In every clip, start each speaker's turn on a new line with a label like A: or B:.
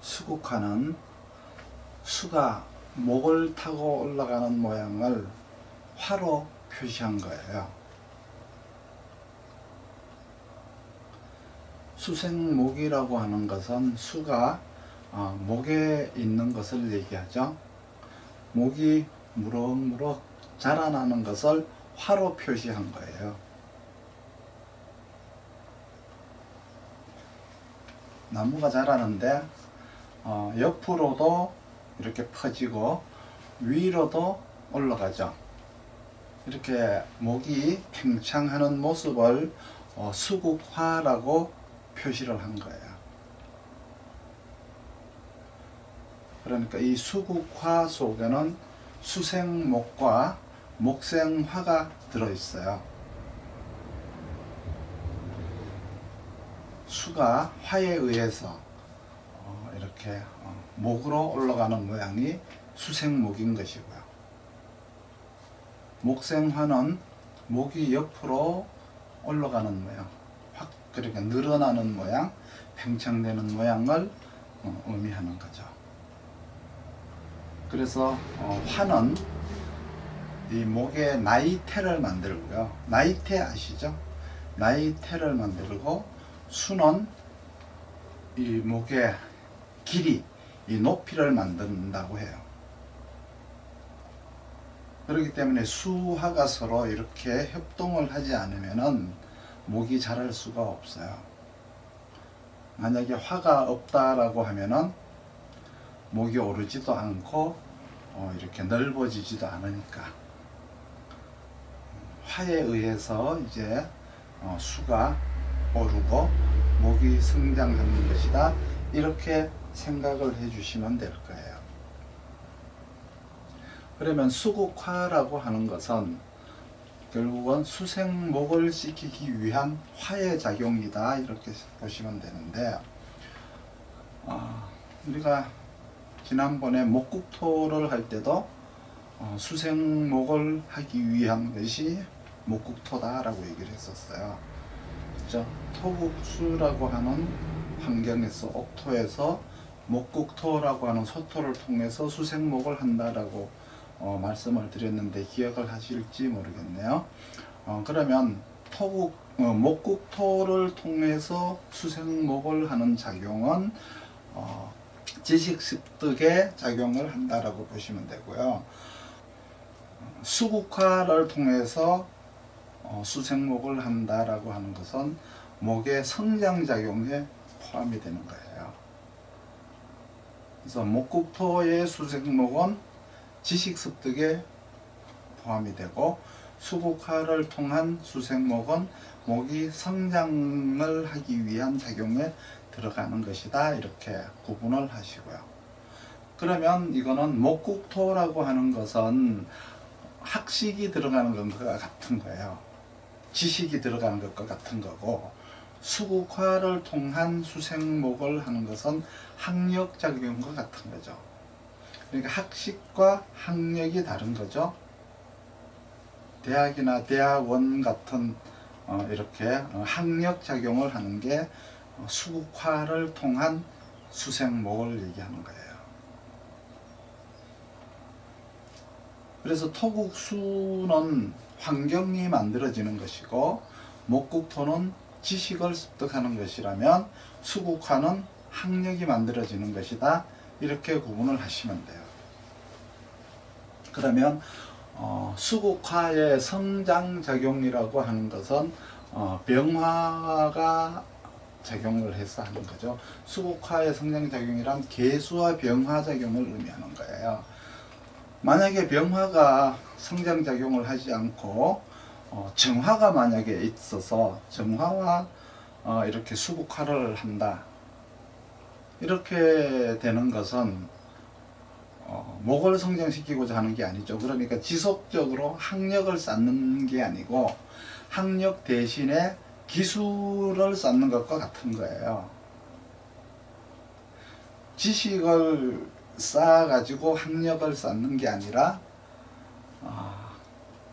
A: 수국화는 수가 목을 타고 올라가는 모양을 화로 표시한 거예요. 수생목이라고 하는 것은 수가 목에 있는 것을 얘기하죠. 목이 무럭무럭 자라나는 것을 화로 표시한 거예요. 나무가 자라는데 옆으로도 이렇게 퍼지고 위로도 올라가죠. 이렇게 목이 팽창하는 모습을 수국화라고 표시를 한 거예요. 그러니까 이 수국화 속에는 수생목과 목생화가 들어있어요. 수가 화에 의해서 이렇게 목으로 올라가는 모양이 수생목인 것이고요. 목생화는 목이 옆으로 올라가는 모양, 확 그렇게 늘어나는 모양, 팽창되는 모양을 의미하는 거죠. 그래서 화는 이 목에 나이테를 만들고요. 나이테 아시죠? 나이테를 만들고 수는 이 목의 길이, 이 높이를 만든다고 해요. 그렇기 때문에 수화가 서로 이렇게 협동을 하지 않으면은 목이 자랄 수가 없어요. 만약에 화가 없다라고 하면은 목이 오르지도 않고 이렇게 넓어지지도 않으니까 화에 의해서 이제 수가 오르고 목이 성장하는 것이다, 이렇게 생각을 해 주시면 될 거예요. 그러면 수국화라고 하는 것은 결국은 수생목을 시키기 위한 화의 작용이다, 이렇게 보시면 되는데, 우리가 지난번에 목국토를 할 때도 수생목을 하기 위한 것이 목국토다라고 얘기를 했었어요. 그렇죠? 토국수라고 하는 환경에서, 옥토에서 목국토라고 하는 소토를 통해서 수생목을 한다라고 말씀을 드렸는데 기억을 하실지 모르겠네요. 그러면 목국토를 통해서 수생목을 하는 작용은 지식습득의 작용을 한다라고 보시면 되고요. 수국화를 통해서 수생목을 한다라고 하는 것은 목의 성장작용에 포함이 되는 거예요. 그래서 목국토의 수생목은 지식습득에 포함이 되고, 수국화를 통한 수생목은 목이 성장을 하기 위한 작용에 들어가는 것이다, 이렇게 구분을 하시고요. 그러면 이거는 목국토라고 하는 것은 학식이 들어가는 것과 같은 거예요. 지식이 들어가는 것과 같은 거고, 수국화를 통한 수생목을 하는 것은 학력작용과 같은 거죠. 그러니까 학식과 학력이 다른 거죠. 대학이나 대학원 같은 이렇게 학력작용을 하는 게 수국화를 통한 수생목을 얘기하는 거예요. 그래서 토국수는 환경이 만들어지는 것이고, 목국토는 지식을 습득하는 것이라면 수국화는 학력이 만들어지는 것이다, 이렇게 구분을 하시면 돼요. 그러면 수국화의 성장작용이라고 하는 것은 병화가 작용을 해서 하는 거죠. 수국화의 성장작용이란 개수와 병화작용을 의미하는 거예요. 만약에 병화가 성장작용을 하지 않고 정화가 만약에 있어서 정화와 이렇게 수국화를 한다, 이렇게 되는 것은 목을 성장시키고자 하는 게 아니죠. 그러니까 지속적으로 학력을 쌓는 게 아니고 학력 대신에 기술을 쌓는 것과 같은 거예요. 지식을 쌓아가지고 학력을 쌓는 게 아니라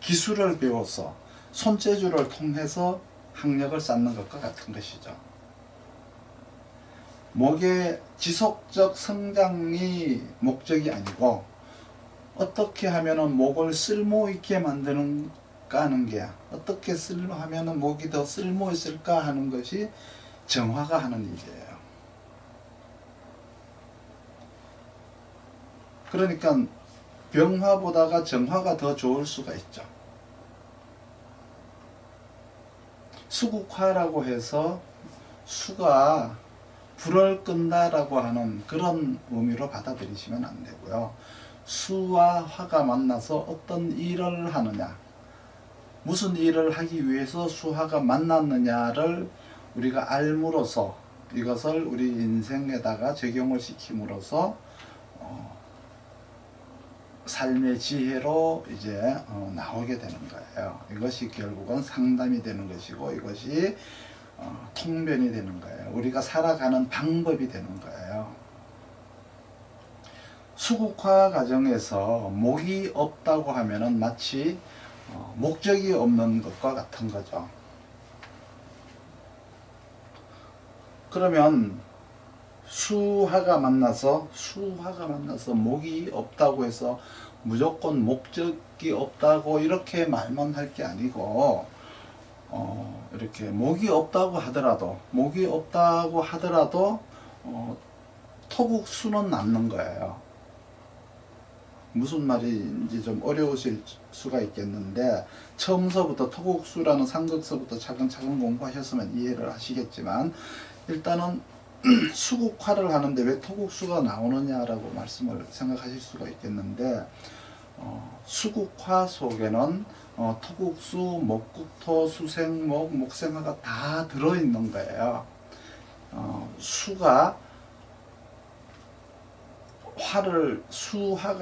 A: 기술을 배워서 손재주를 통해서 학력을 쌓는 것과 같은 것이죠. 목의 지속적 성장이 목적이 아니고 어떻게 하면은 목을 쓸모 있게 만드는가 하는 게, 어떻게 하면은 목이 더 쓸모 있을까 하는 것이 정화가 하는 일이에요. 그러니까 병화보다가 정화가 더 좋을 수가 있죠. 수국화라고 해서 수가 불을 끈다라고 하는 그런 의미로 받아들이시면 안 되고요. 수와 화가 만나서 어떤 일을 하느냐, 무슨 일을 하기 위해서 수화가 만났느냐를 우리가 알므로써 이것을 우리 인생에다가 적용을 시킴으로써 삶의 지혜로 이제 나오게 되는 거예요. 이것이 결국은 상담이 되는 것이고, 이것이 통변이 되는 거예요. 우리가 살아가는 방법이 되는 거예요. 수국화 과정에서 목이 없다고 하면은 마치 목적이 없는 것과 같은 거죠. 그러면 수화가 만나서 목이 없다고 해서 무조건 목적이 없다고 이렇게 말만 할 게 아니고, 이렇게 목이 없다고 하더라도 토국수는 남는 거예요. 무슨 말인지 좀 어려우실 수가 있겠는데, 처음서부터 토국수라는 상극서부터 차근차근 공부하셨으면 이해를 하시겠지만, 일단은 수국화를 하는데 왜 토국수가 나오느냐라고 말씀을 생각하실 수가 있겠는데, 수국화 속에는 토국수, 목국토, 수생목, 목생화가 다 들어있는 거예요. 수화가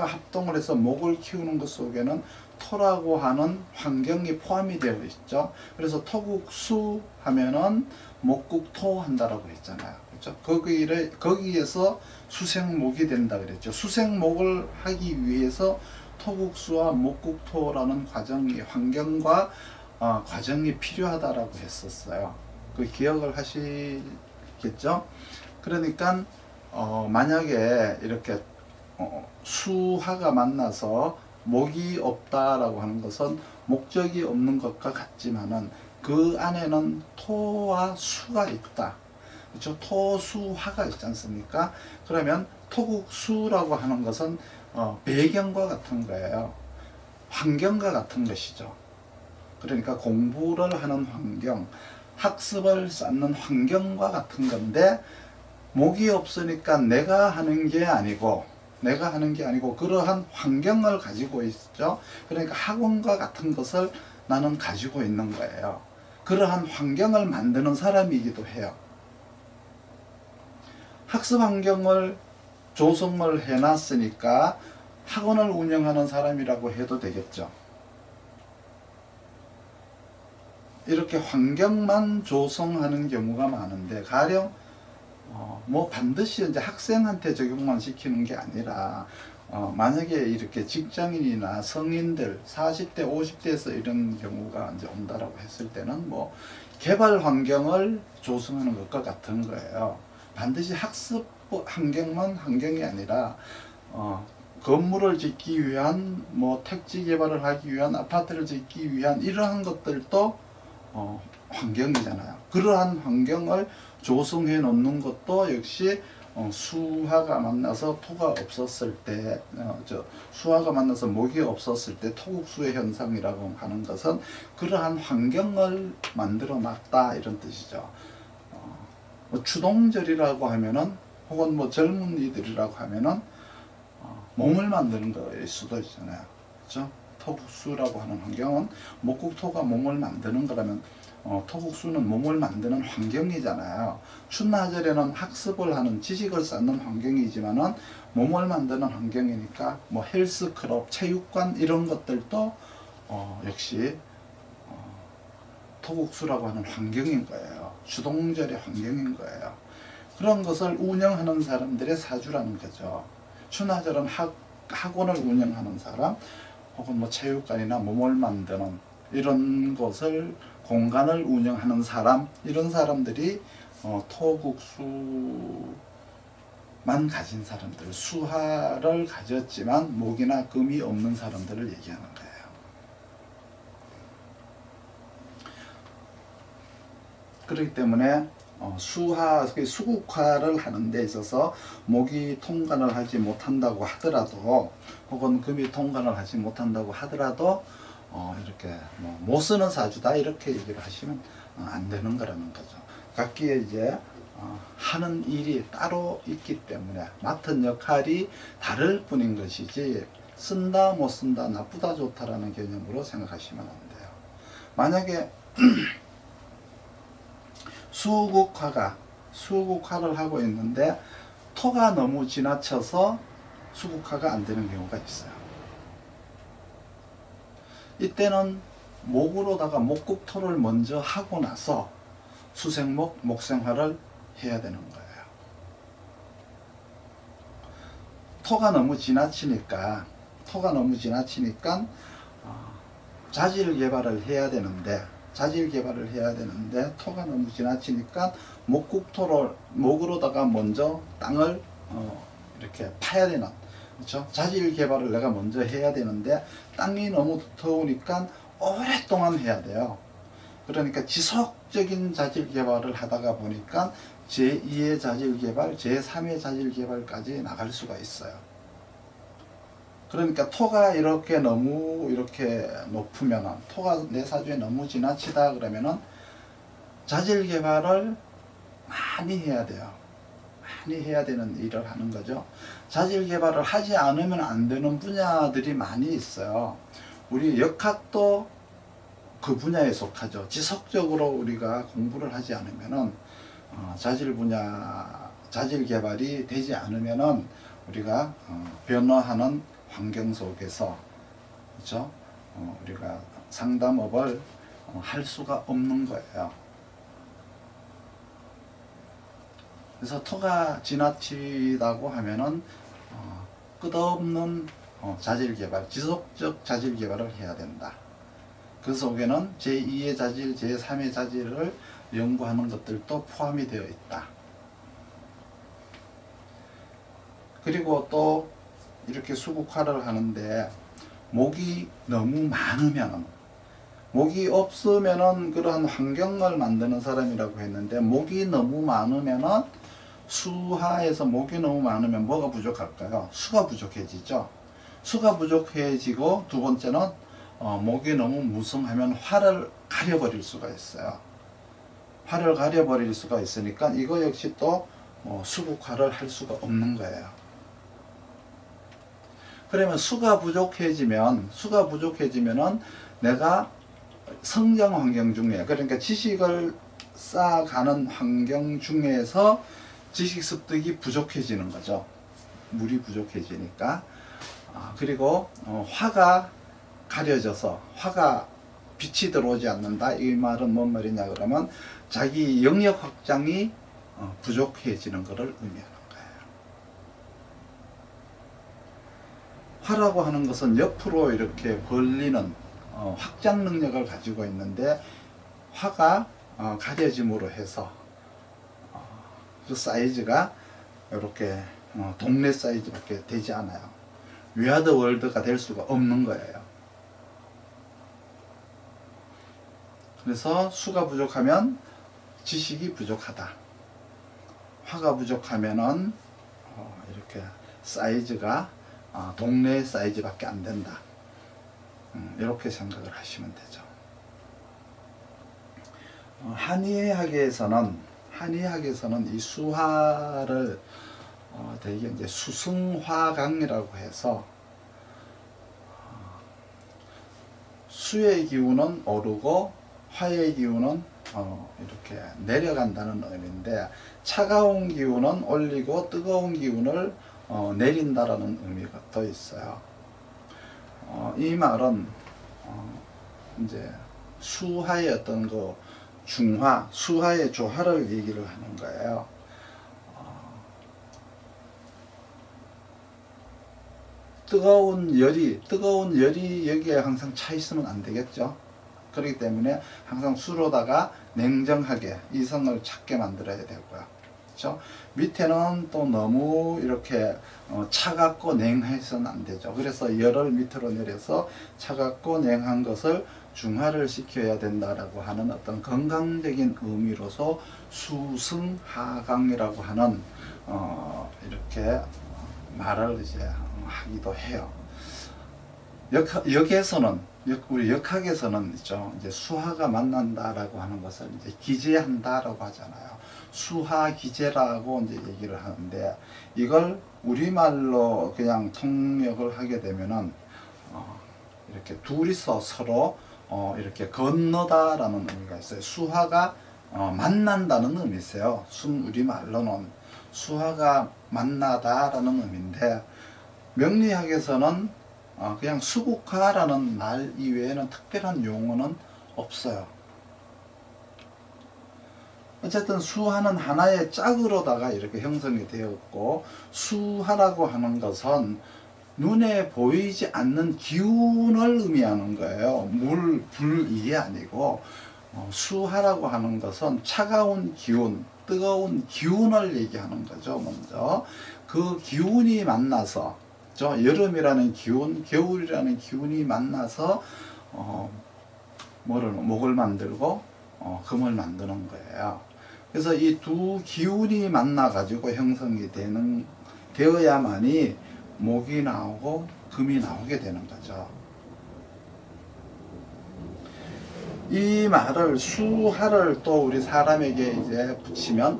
A: 합동을 해서 목을 키우는 것 속에는 토라고 하는 환경이 포함이 되어 있죠. 그래서 토국수 하면은 목국토 한다라고 했잖아요. 그렇죠? 거기에서 수생목이 된다 그랬죠. 수생목을 하기 위해서 토국수와 목국토라는 환경과 과정이 필요하다라고 했었어요. 그 기억을 하시겠죠? 그러니까 만약에 이렇게 수화가 만나서 목이 없다라고 하는 것은 목적이 없는 것과 같지만은 그 안에는 토와 수가 있다. 그렇죠? 토수화가 있지 않습니까? 그러면 토국수라고 하는 것은 배경과 같은 거예요. 환경과 같은 것이죠. 그러니까 공부를 하는 환경, 학습을 쌓는 환경과 같은 건데, 목이 없으니까 내가 하는 게 아니고 그러한 환경을 가지고 있죠. 그러니까 학원과 같은 것을 나는 가지고 있는 거예요. 그러한 환경을 만드는 사람이기도 해요. 학습 환경을 조성을 해놨으니까 학원을 운영하는 사람이라고 해도 되겠죠. 이렇게 환경만 조성하는 경우가 많은데, 가령 뭐 반드시 이제 학생한테 적용만 시키는 게 아니라, 만약에 이렇게 직장인이나 성인들 40대 50대에서 이런 경우가 이제 온다라고 했을 때는 뭐 개발 환경을 조성하는 것과 같은 거예요. 반드시 학습 환경이 아니라 건물을 짓기 위한, 뭐 택지 개발을 하기 위한, 아파트를 짓기 위한 이러한 것들도 환경이잖아요. 그러한 환경을 조성해 놓는 것도 역시 수화가 만나서 토가 없었을 때, 수화가 만나서 목이 없었을 때 토국수의 현상이라고 하는 것은 그러한 환경을 만들어 놨다 이런 뜻이죠. 추동절이라고 하면은, 혹은 뭐 젊은이들이라고 하면은 몸을 만드는 거일 수도 있잖아요. 그렇죠? 토국수라고 하는 환경은, 목국토가 몸을 만드는 거라면 토국수는 몸을 만드는 환경이잖아요. 춘나절에는 학습을 하는, 지식을 쌓는 환경이지만은 몸을 만드는 환경이니까 뭐 헬스클럽, 체육관 이런 것들도 역시 토국수라고 하는 환경인 거예요. 주동절의 환경인 거예요. 그런 것을 운영하는 사람들의 사주라는 거죠. 춘하절은 학원을 운영하는 사람, 혹은 뭐 체육관이나 몸을 만드는 이런 것을, 공간을 운영하는 사람, 이런 사람들이 토국수만 가진 사람들, 수화를 가졌지만 목이나 금이 없는 사람들을 얘기하는 거예요. 그렇기 때문에 수국화를 하는 데 있어서 목이 통관을 하지 못한다고 하더라도, 혹은 금이 통관을 하지 못한다고 하더라도 이렇게 못 쓰는 사주다 이렇게 얘기를 하시면 안 되는 거라는 거죠. 각기에 이제 하는 일이 따로 있기 때문에 맡은 역할이 다를 뿐인 것이지, 쓴다 못 쓴다 나쁘다 좋다라는 개념으로 생각하시면 안 돼요. 만약에 수국화를 하고 있는데 토가 너무 지나쳐서 수국화가 안 되는 경우가 있어요. 이때는 목으로다가 목국토를 먼저 하고 나서 수생목, 목생화를 해야 되는 거예요. 토가 너무 지나치니까 자질 개발을 해야 되는데 토가 너무 지나치니까 목으로다가 먼저 땅을 이렇게 파야 되는, 그렇죠? 자질 개발을 내가 먼저 해야 되는데 땅이 너무 더우니까 오랫동안 해야 돼요. 그러니까 지속적인 자질 개발을 하다가 보니까 제2의 자질 개발, 제3의 자질 개발까지 나갈 수가 있어요. 그러니까 토가 너무 높으면은, 토가 내 사주에 너무 지나치다 그러면은 자질 개발을 많이 해야 돼요. 많이 해야 되는 일을 하는 거죠. 자질 개발을 하지 않으면 안 되는 분야들이 많이 있어요. 우리 역학도 그 분야에 속하죠. 지속적으로 우리가 공부를 하지 않으면은 자질 개발이 되지 않으면은 우리가 변화하는 환경 속에서, 그렇죠? 우리가 상담업을 할 수가 없는 거예요. 그래서 토가 지나치다고 하면은 끝없는 자질 개발, 지속적 자질 개발을 해야 된다. 그 속에는 제2의 자질, 제3의 자질을 연구하는 것들도 포함이 되어 있다. 그리고 또 이렇게 수국화를 하는데 목이 너무 많으면, 목이 없으면은 그러한 환경을 만드는 사람이라고 했는데, 목이 너무 많으면은, 수화에서 목이 너무 많으면 뭐가 부족할까요? 수가 부족해지죠. 수가 부족해지고, 두 번째는 목이 너무 무성하면 화를 가려버릴 수가 있어요. 화를 가려버릴 수가 있으니까 이거 역시 또 수국화를 할 수가 없는 거예요. 그러면 수가 부족해지면은 내가 성장 환경 중에, 그러니까 지식을 쌓아가는 환경 중에서 지식 습득이 부족해지는 거죠. 물이 부족해지니까. 그리고 화가 가려져서 빛이 들어오지 않는다. 이 말은 뭔 말이냐 그러면 자기 영역 확장이 부족해지는 것을 의미하는 거예요. 화라고 하는 것은 옆으로 이렇게 벌리는 확장 능력을 가지고 있는데, 화가 가려짐으로 해서 그 사이즈가 이렇게 동네 사이즈밖에 되지 않아요. 위아더 월드가 될 수가 없는 거예요. 그래서 수가 부족하면 지식이 부족하다. 화가 부족하면은 이렇게 사이즈가 동네 사이즈밖에 안 된다. 이렇게 생각을 하시면 되죠. 한의학에서는 이 수화를 대개 이제 수승화강이라고 해서, 수의 기운은 오르고 화의 기운은 이렇게 내려간다는 의미인데, 차가운 기운은 올리고 뜨거운 기운을 내린다라는 의미가 더 있어요. 이 말은 이제 수화의 어떤 그 수화의 조화를 얘기를 하는 거예요. 뜨거운 열이 여기에 항상 차 있으면 안 되겠죠. 그렇기 때문에 항상 수로다가 냉정하게 이성을 찾게 만들어야 되고요. 그렇죠? 밑에는 또 너무 이렇게 차갑고 냉해서는 안 되죠. 그래서 열을 밑으로 내려서 차갑고 냉한 것을 중화를 시켜야 된다라고 하는 어떤 건강적인 의미로서 수승하강이라고 하는 이렇게 말을 이제 하기도 해요. 역에서는 우리 역학에서는 있죠. 이제 수화가 만난다라고 하는 것을 이제 기재한다라고 하잖아요. 수화 기재라고 이제 얘기를 하는데 이걸 우리말로 그냥 통역을 하게 되면은 이렇게 둘이서 서로 이렇게 건너다라는 의미가 있어요. 수화가 만난다는 의미 있어요. 우리말로는 수화가 만나다라는 의미인데 명리학에서는 그냥 수국화라는 말 이외에는 특별한 용어는 없어요. 어쨌든 수화는 하나의 짝으로다가 이렇게 형성이 되었고, 수화라고 하는 것은 눈에 보이지 않는 기운을 의미하는 거예요. 물, 불 이게 아니고 수화라고 하는 것은 차가운 기운, 뜨거운 기운을 얘기하는 거죠. 먼저 그 기운이 만나서 여름이라는 기운, 겨울이라는 기운이 만나서 목을 만들고 금을 만드는 거예요. 그래서 이 두 기운이 만나 가지고 형성이 되어야만이 목이 나오고 금이 나오게 되는 거죠. 이 말을 수화를 또 우리 사람에게 이제 붙이면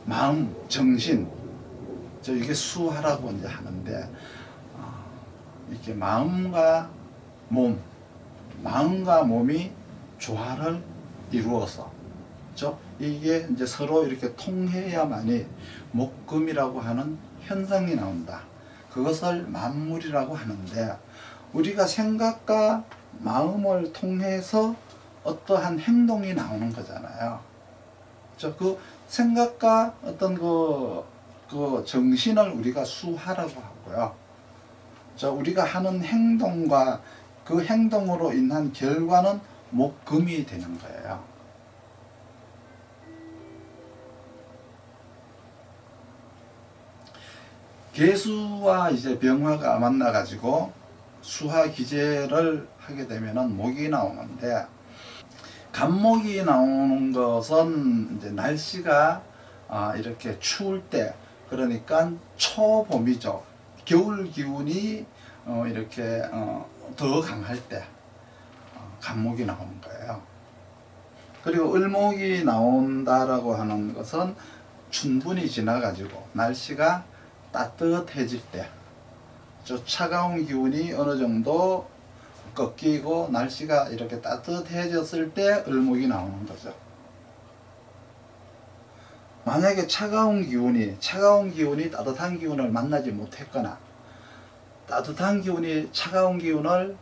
A: 마음, 정신, 이게 수화라고 이제 하는데 이렇게 마음과 몸이 조화를 이루어서 이게 이제 서로 이렇게 통해야만이 목금이라고 하는 현상이 나온다. 그것을 만물이라고 하는데 우리가 생각과 마음을 통해서 어떠한 행동이 나오는 거잖아요. 그 생각과 어떤 그 정신을 우리가 수화라고 하고요. 우리가 하는 행동과 그 행동으로 인한 결과는 목금이 되는 거예요. 개수와 이제 병화가 만나 가지고 수화 기제를 하게 되면은 목이 나오는데, 간목이 나오는 것은 이제 날씨가 이렇게 추울 때, 그러니까 초봄이죠. 겨울 기운이 이렇게 더 강할 때 간목이 나오는 거예요. 그리고 을목이 나온다라고 하는 것은 춘분이 지나가지고 날씨가 따뜻해질 때, 차가운 기운이 어느 정도 꺾이고 날씨가 이렇게 따뜻해졌을 때 을목이 나오는 거죠. 만약에 차가운 기운이 따뜻한 기운을 만나지 못했거나 따뜻한 기운이 차가운 기운을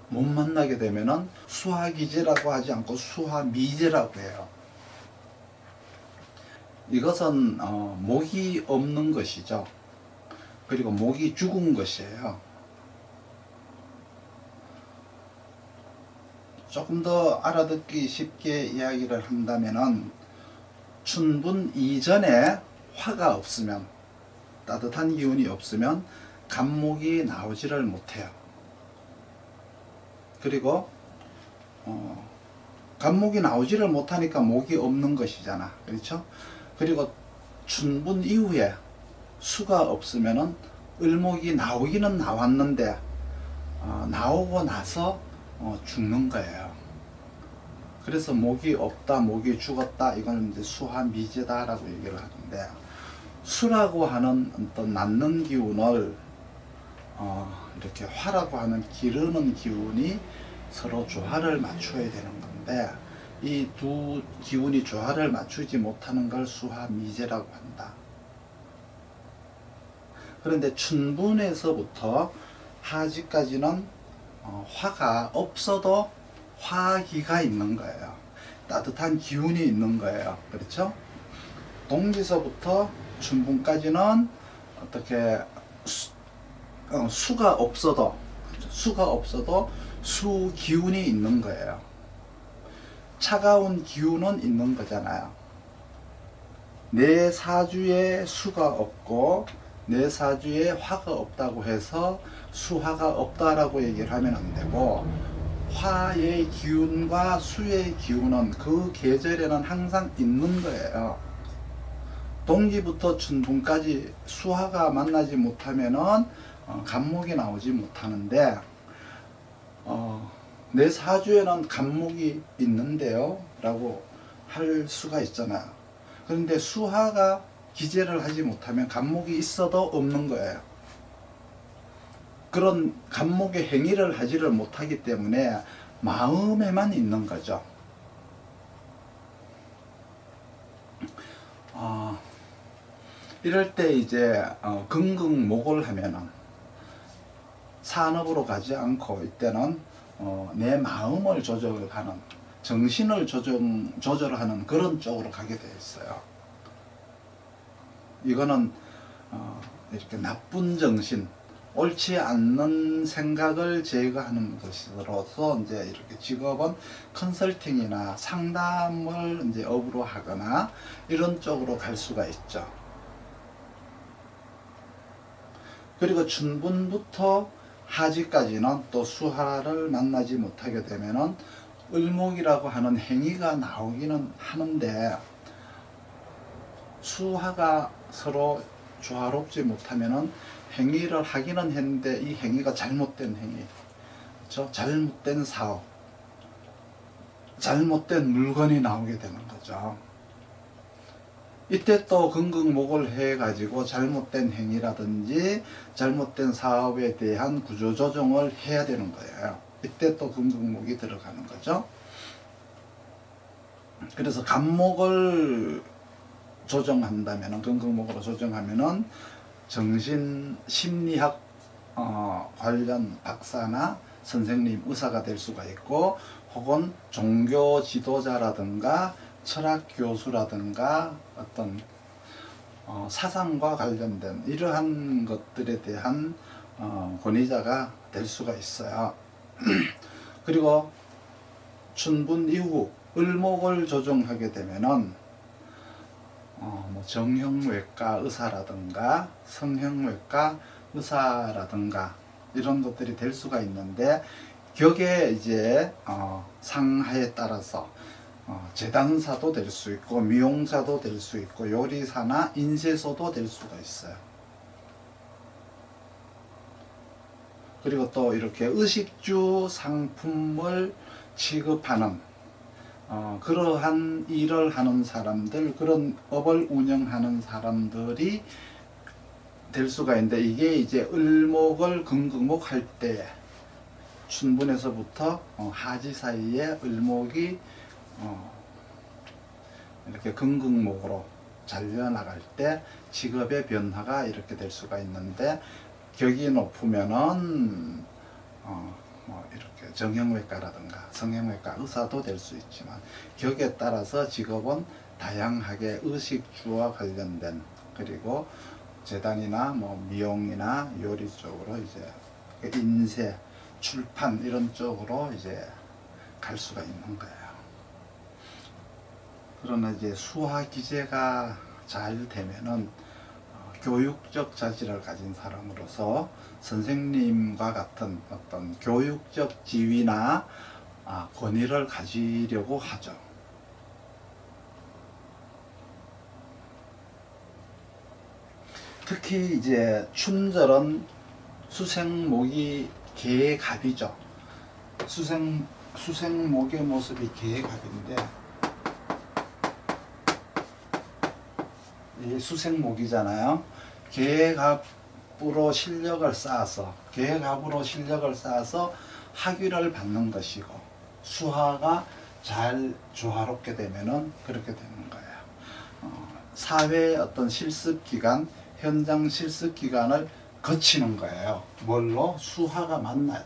A: 못 만나게 되면은 수화기제라고 하지 않고 수화미제라고 해요. 이것은 목이 없는 것이죠. 그리고 목이 죽은 것이에요. 조금 더 알아듣기 쉽게 이야기를 한다면은 춘분 이전에 화가 없으면, 따뜻한 기운이 없으면 간목이 나오지를 못해요. 그리고 간목이 나오지를 못하니까 목이 없는 것이잖아. 그렇죠? 그리고 춘분 이후에 수가 없으면은 을목이 나오기는 나왔는데 나오고 나서 죽는 거예요. 그래서 목이 없다, 목이 죽었다, 이건 이제 수화미제다라고 얘기를 하는데, 수라고 하는 어떤 낳는 기운을 이렇게 화라고 하는 기르는 기운이 서로 조화를 맞춰야 되는 건데, 이 두 기운이 조화를 맞추지 못하는 걸 수화미제라고 한다. 그런데 춘분에서부터 하지까지는 화가 없어도 화기가 있는 거예요. 따뜻한 기운이 있는 거예요. 그렇죠? 동지서부터 춘분까지는 어떻게 수가 없어도 수 기운이 있는 거예요. 차가운 기운은 있는 거잖아요. 내 사주에 수가 없고 내 사주에 화가 없다고 해서 수화가 없다라고 얘기를 하면 안 되고, 화의 기운과 수의 기운은 그 계절에는 항상 있는 거예요. 동기부터 춘분까지 수화가 만나지 못하면은 간목이 나오지 못하는데, 내 사주에는 간목이 있는데요 라고 할 수가 있잖아요. 그런데 수화가 기재를 하지 못하면 간목이 있어도 없는 거예요. 그런 간목의 행위를 하지를 못하기 때문에 마음에만 있는 거죠. 이럴 때 이제 긍긍목을 하면은 산업으로 가지 않고, 이때는 내 마음을 조절하는, 정신을 조절하는 그런 쪽으로 가게 되어 있어요. 이거는 이렇게 나쁜 정신, 옳지 않는 생각을 제거하는 것으로서 이제 이렇게 직업은 컨설팅이나 상담을 이제 업으로 하거나 이런 쪽으로 갈 수가 있죠. 그리고 춘분부터 하지까지는 또 수화를 만나지 못하게 되면은 을목이라고 하는 행위가 나오기는 하는데, 수화가 서로 조화롭지 못하면은 행위를 하기는 했는데 이 행위가 잘못된 행위, 그렇죠? 잘못된 사업, 잘못된 물건이 나오게 되는 거죠. 이때 또 긍긍목을 해 가지고 잘못된 행위라든지 잘못된 사업에 대한 구조조정을 해야 되는 거예요. 이때 또 긍긍목이 들어가는 거죠. 그래서 간목을 조정한다면, 긍긍목으로 조정하면은 정신 심리학 관련 박사나 선생님, 의사가 될 수가 있고, 혹은 종교 지도자라든가 철학 교수라든가 어떤 사상과 관련된 이러한 것들에 대한 권위자가 될 수가 있어요. 그리고 춘분 이후 을목을 조정하게 되면은 뭐 정형외과 의사라든가 성형외과 의사라든가 이런 것들이 될 수가 있는데, 격에 이제 상하에 따라서 재단사도 될 수 있고 미용사도 될 수 있고 요리사나 인쇄소도 될 수가 있어요. 그리고 또 이렇게 의식주 상품을 취급하는 그러한 일을 하는 사람들, 그런 업을 운영하는 사람들이 될 수가 있는데, 이게 이제 을목을 긍긍목 할 때, 춘분에서부터 하지 사이에 을목이 이렇게 긍긍목으로 잘려나갈 때 직업의 변화가 이렇게 될 수가 있는데, 격이 높으면은 뭐 이렇게 정형외과라든가 성형외과 의사도 될 수 있지만, 격에 따라서 직업은 다양하게 의식주와 관련된, 그리고 재단이나 뭐 미용이나 요리 쪽으로 이제 인쇄, 출판 이런 쪽으로 이제 갈 수가 있는 거예요. 그러나 이제 수화 기재가 잘 되면은 교육적 자질을 가진 사람으로서 선생님과 같은 어떤 교육적 지위나 권위를 가지려고 하죠. 특히 이제 춘절은 수생목이 개의 갑이죠. 수생목의 모습이 개의 갑인데, 이 수생목이잖아요. 개의 갑으로 실력을 쌓아서, 개의 갑으로 실력을 쌓아서 학위를 받는 것이고, 수화가 잘 조화롭게 되면은 그렇게 되는 거예요. 사회 어떤 실습 기간, 현장 실습 기간을 거치는 거예요. 뭘로? 수화가 만나요.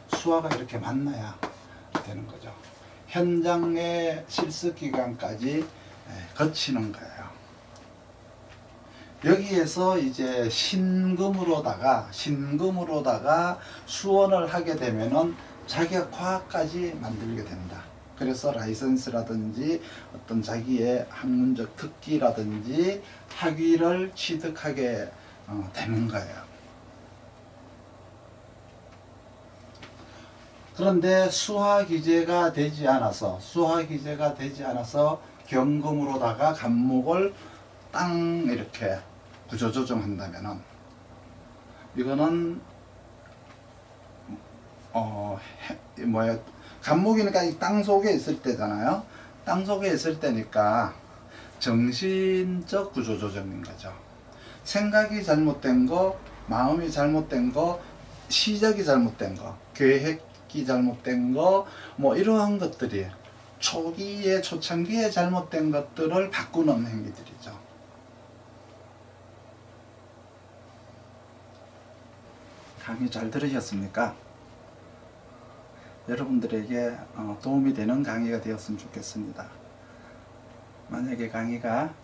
A: 수화가 이렇게 만나야 되는 거죠. 현장의 실습 기간까지 거치는 거예요. 여기에서 이제 신금으로다가 수원을 하게 되면은 자기가 과학까지 만들게 된다. 그래서 라이선스라든지 어떤 자기의 학문적 특기라든지 학위를 취득하게 되는 거예요. 그런데 수화기재가 되지 않아서 경금으로다가 간목을 땅 이렇게 구조조정한다면은 이거는 간목이니까 이 땅 속에 있을 때잖아요. 땅 속에 있을 때니까 정신적 구조조정인 거죠. 생각이 잘못된 거, 마음이 잘못된 거, 시작이 잘못된 거, 계획이 잘못된 거, 뭐 이러한 것들이 초기에 초창기에 잘못된 것들을 바꾸는 행위들이죠. 강의 잘 들으셨습니까? 여러분들에게 도움이 되는 강의가 되었으면 좋겠습니다. 만약에 강의가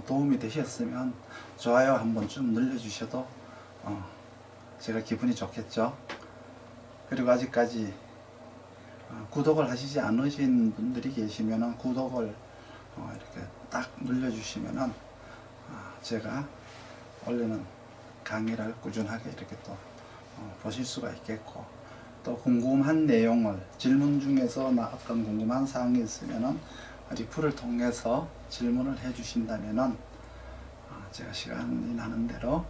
A: 도움이 되셨으면 좋아요 한번 좀 눌러주셔도 제가 기분이 좋겠죠. 그리고 아직까지 구독을 하시지 않으신 분들이 계시면 구독을 이렇게 딱 눌러주시면 제가 올리는 강의를 꾸준하게 이렇게 또 보실 수가 있겠고, 또 궁금한 내용을 질문 중에서 어떤 궁금한 사항이 있으면 리플을 통해서 질문을 해 주신다면 제가 시간이 나는 대로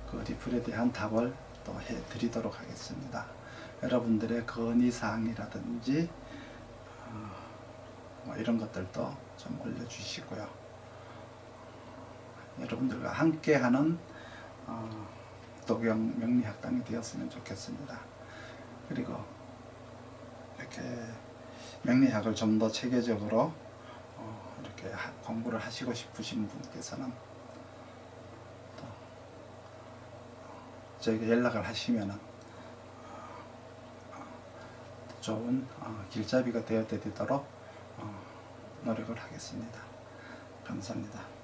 A: 그 리플에 대한 답을 또 해 드리도록 하겠습니다. 여러분들의 건의사항이라든지 뭐 이런 것들도 좀 올려주시고요. 여러분들과 함께하는 도경 명리학당이 되었으면 좋겠습니다. 그리고 이렇게 명리학을 좀 더 체계적으로 이렇게 공부를 하시고 싶으신 분께서는 또 저에게 연락을 하시면 좋은 길잡이가 되어 드리도록 노력을 하겠습니다. 감사합니다.